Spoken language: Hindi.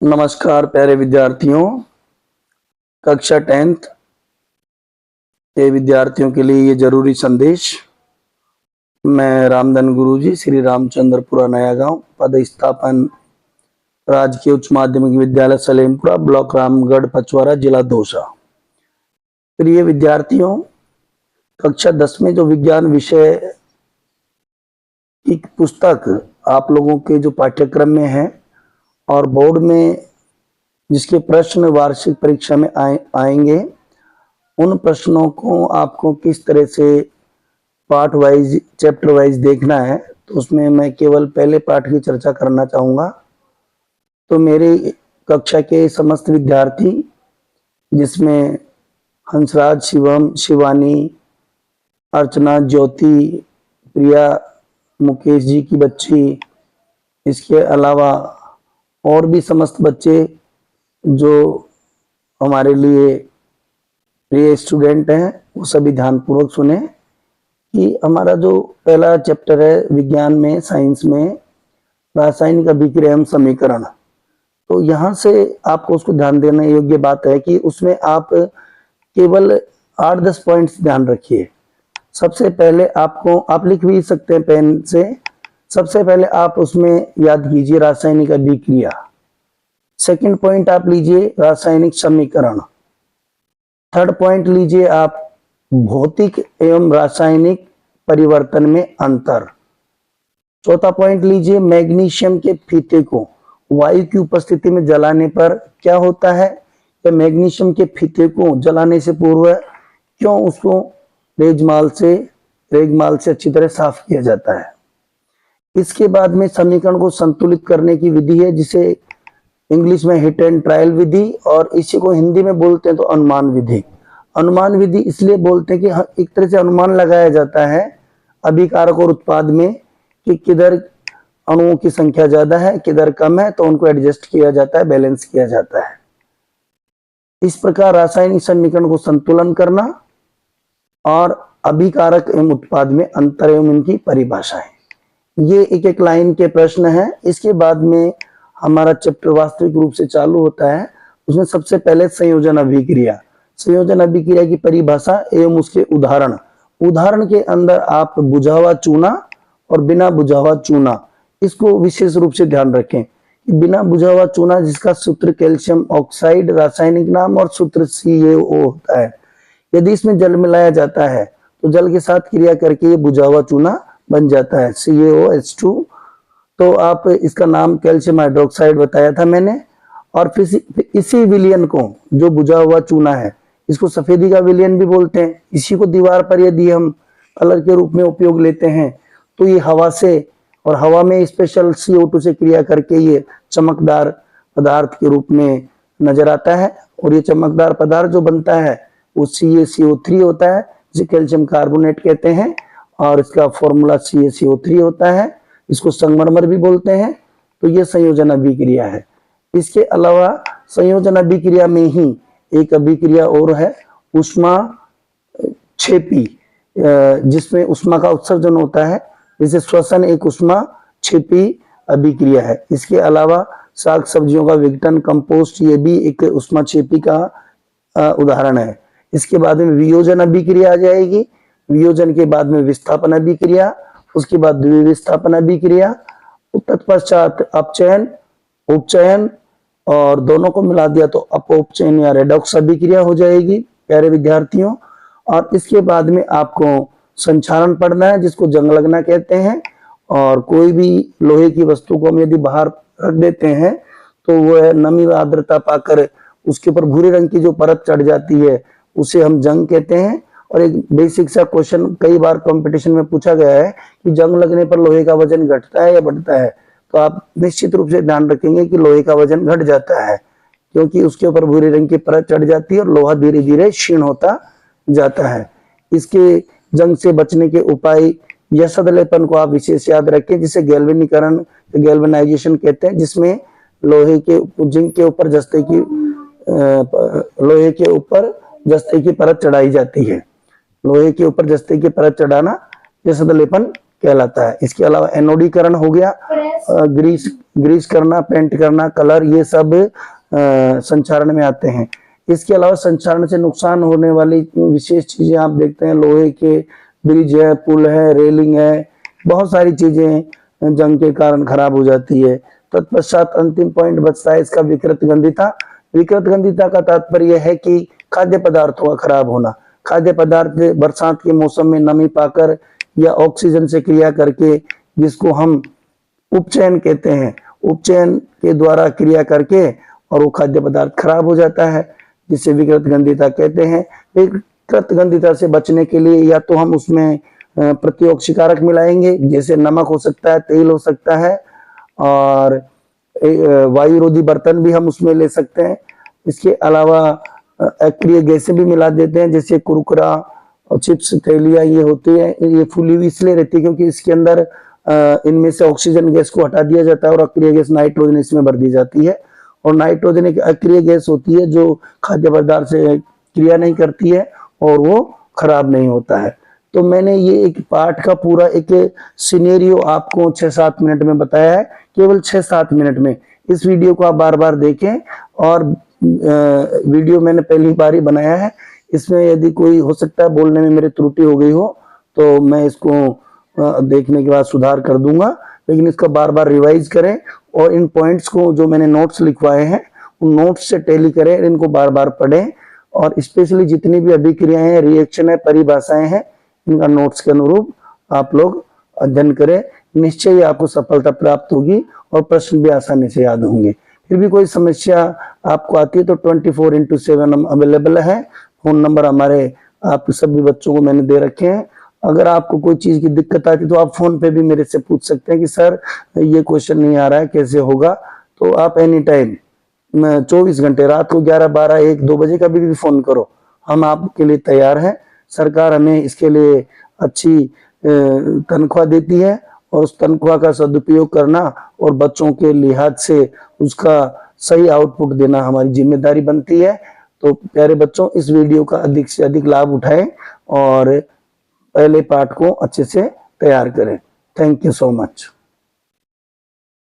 नमस्कार प्यारे विद्यार्थियों। कक्षा 10th के विद्यार्थियों के लिए ये जरूरी संदेश। मैं रामधन गुरुजी, श्री रामचंद्रपुरा नया गांव, पदस्थापन राजकीय उच्च माध्यमिक विद्यालय सलेमपुरा, ब्लॉक रामगढ़ पचवारा, जिला दौसा। प्रिय विद्यार्थियों, कक्षा 10 में जो विज्ञान विषय की पुस्तक आप लोगों के जो पाठ्यक्रम में है और बोर्ड में जिसके प्रश्न वार्षिक परीक्षा में आएंगे, उन प्रश्नों को आपको किस तरह से पार्ट वाइज, चैप्टर वाइज देखना है, तो उसमें मैं केवल पहले पार्ट की चर्चा करना चाहूँगा। तो मेरे कक्षा के समस्त विद्यार्थी, जिसमें हंसराज, शिवम, शिवानी, अर्चना, ज्योति, प्रिया, मुकेश जी की बच्ची, इसके अलावा और भी समस्त बच्चे जो हमारे लिए प्रिय स्टूडेंट हैं, वो सभी ध्यानपूर्वक सुने कि हमारा जो पहला चैप्टर है विज्ञान में, साइंस में, रासायनिक अभिक्रिया एवं समीकरण, तो यहाँ से आपको उसको ध्यान देने योग्य बात है कि उसमें आप केवल 8-10 पॉइंट्स ध्यान रखिए। सबसे पहले आप लिख भी सकते हैं पेन से। सबसे पहले आप उसमें याद कीजिए रासायनिक अभिक्रिया। सेकंड पॉइंट आप लीजिए रासायनिक समीकरण। थर्ड पॉइंट लीजिए आप भौतिक एवं रासायनिक परिवर्तन में अंतर। चौथा पॉइंट लीजिए मैग्नीशियम के फीते को वायु की उपस्थिति में जलाने पर क्या होता है, या मैग्नीशियम के फीते को जलाने से पूर्व क्यों उसको रेगमाल से अच्छी तरह साफ किया जाता है। इसके बाद में समीकरण को संतुलित करने की विधि है, जिसे इंग्लिश में हिट एंड ट्रायल विधि, और इसी को हिंदी में बोलते हैं तो अनुमान विधि। अनुमान विधि इसलिए बोलते हैं कि एक तरह से अनुमान लगाया जाता है अभिकारक और उत्पाद में कि किधर अणुओं की संख्या ज्यादा है, किधर कम है, तो उनको एडजस्ट किया जाता है, बैलेंस किया जाता है। इस प्रकार रासायनिक समीकरण को संतुलन करना और अभिकारक एवं उत्पाद में अंतर एवं इनकी परिभाषाएं, ये एक एक लाइन के प्रश्न हैं। इसके बाद में हमारा चैप्टर वास्तविक रूप से चालू होता है। उसमें सबसे पहले संयोजन अभिक्रिया, संयोजन अभिक्रिया की परिभाषा एवं उसके उदाहरण के अंदर आप बुझा हुआ चूना और बिना बुझा हुआ चूना, इसको विशेष रूप से ध्यान रखें कि बिना बुझा हुआ चूना, जिसका सूत्र कैल्शियम ऑक्साइड रासायनिक नाम और सूत्र CaO होता है, यदि इसमें जल मिलाया जाता है तो जल के साथ क्रिया करके ये बुझा हुआ चूना बन जाता है CaOH2। तो आप इसका नाम कैल्शियम हाइड्रोक्साइड बताया था मैंने। और फिर इसी विलयन को, जो बुझा हुआ चूना है, इसको सफेदी का विलयन भी बोलते हैं। इसी को दीवार पर यदि हम कलर के रूप में उपयोग लेते हैं तो ये हवा से, और हवा में स्पेशल CO2 से क्रिया करके ये चमकदार पदार्थ के रूप में नजर आता है। और ये चमकदार पदार्थ जो बनता है वो CaCO3 होता है, जिसे कैल्शियम कार्बोनेट कहते हैं, और इसका फॉर्मूला CaCO3 होता है। इसको संगमरमर भी बोलते हैं। तो ये संयोजन अभिक्रिया है। इसके अलावा संयोजन अभिक्रिया में ही एक अभिक्रिया और है, ऊष्मा क्षेपी, जिसमें ऊष्मा का उत्सर्जन होता है, जैसे श्वसन एक ऊष्मा क्षेपी अभिक्रिया है। इसके अलावा साग सब्जियों का विघटन, कंपोस्ट, ये भी एक ऊष्मा क्षेपी का उदाहरण है। इसके बाद में वियोजन अभिक्रिया आ जाएगी। वियोजन के बाद में विस्थापन अभिक्रिया, उसके बाद द्विविस्थापन अभिक्रिया, तत्पश्चात अपचयन, उपचयन, और दोनों को मिला दिया तो अपउपचयन या रेडॉक्स अभिक्रिया हो जाएगी प्यारे विद्यार्थियों। और इसके बाद में आपको संक्षारण पढ़ना है, जिसको जंग लगना कहते हैं। और कोई भी लोहे की वस्तु को हम यदि बाहर रख देते हैं तो वह नमी व आर्द्रता पाकर उसके ऊपर भूरे रंग की जो परत चढ़ जाती है, उसे हम जंग कहते हैं। और एक बेसिक सा क्वेश्चन कई बार कंपटीशन में पूछा गया है कि जंग लगने पर लोहे का वजन घटता है या बढ़ता है, तो आप निश्चित रूप से ध्यान रखेंगे कि लोहे का वजन घट जाता है, क्योंकि उसके ऊपर भूरे रंग की परत चढ़ जाती है और लोहा धीरे धीरे क्षीण होता जाता है। इसके जंग से बचने के उपाय, यह सदलेपन को आप विशेष याद रखें, जिसे गैल्वेनीकरण, गैल्वेनाइजेशन कहते हैं, जिसमें लोहे के जिंक के ऊपर लोहे के ऊपर जस्ते की परत चढ़ाई जाती है। लोहे के ऊपर जस्ते की परत चढ़ाना ये सदलेपन कहलाता है। इसके अलावा एनोडीकरण हो गया, ग्रीस करना, पेंट करना, कलर, ये सब संचारण में आते हैं। इसके अलावा संचारण से नुकसान होने वाली विशेष चीजें आप देखते हैं, लोहे के ब्रिज है, पुल है, रेलिंग है, बहुत सारी चीजें जंग के कारण खराब हो जाती है। तत्पश्चात अंतिम पॉइंट बचता है इसका विकृत गंधिता। विकृत गंधिता का तात्पर्य है कि खाद्य पदार्थों का खराब होना। खाद्य पदार्थ बरसात के मौसम में नमी पाकर या ऑक्सीजन से क्रिया करके, जिसको हम उपचयन कहते हैं, उपचयन के द्वारा क्रिया करके और वो खाद्य पदार्थ खराब हो जाता है, जिसे विकृत गंधिता कहते हैं। विकृत गंधिता से बचने के लिए या तो हम उसमें प्रतिओक्सीकारक मिलाएंगे, जैसे नमक हो सकता है, तेल हो सकता है, और वायुरोधी बर्तन भी हम उसमें ले सकते हैं। इसके अलावा अक्रिय गैसें भी मिला देते हैं, जैसे कुरकुरा और चिप्स, थैलियां ये होती है, ये फूली हुई इसलिए रहती है क्योंकि इसके अंदर इनमें से ऑक्सीजन गैस को हटा दिया जाता है और अक्रिय गैस नाइट्रोजन इसमें भर दी जाती है। और नाइट्रोजन एक अक्रिय गैस होती है जो खाद्य पदार्थ से क्रिया नहीं करती है और वो खराब नहीं होता है। तो मैंने ये एक पाठ का पूरा एक सिनेरियो आपको 6-7 मिनट में बताया है, केवल 6-7 मिनट में। इस वीडियो को आप बार बार देखें, और वीडियो मैंने पहली बार ही बनाया है, इसमें यदि कोई हो सकता है बोलने में मेरी त्रुटि हो गई हो तो मैं इसको देखने के बाद सुधार कर दूंगा, लेकिन इसका बार बार रिवाइज करें और इन पॉइंट्स को जो मैंने नोट्स लिखवाए हैं उन नोट्स से टैली करें, इनको बार बार पढ़ें, और स्पेशली जितनी भी अभिक्रियाएं हैं, रिएक्शन है, परिभाषाएं हैं, इनका नोट्स के अनुरूप आप लोग अध्ययन करें। निश्चय ही आपको सफलता प्राप्त होगी और प्रश्न भी आसानी से याद होंगे। फिर भी कोई समस्या आपको आती है तो 24/7 हम अवेलेबल है। फोन नंबर हमारे आप सभी बच्चों को मैंने दे रखे हैं। अगर आपको कोई चीज की दिक्कत आती है तो आप फोन पे भी मेरे से पूछ सकते हैं कि सर ये क्वेश्चन नहीं आ रहा है, कैसे होगा। तो आप एनी टाइम 24 घंटे, रात को 11, 12, 1, 2 बजे कभी भी फोन करो, हम आपके लिए तैयार हैं। सरकार हमें इसके लिए अच्छी तनख्वाह देती है और उस तनख्वाह का सदुपयोग करना और बच्चों के लिहाज से उसका सही आउटपुट देना हमारी जिम्मेदारी बनती है। तो प्यारे बच्चों, इस वीडियो का अधिक से अधिक लाभ उठाएं और पहले पाठ को अच्छे से तैयार करें। Thank you so much.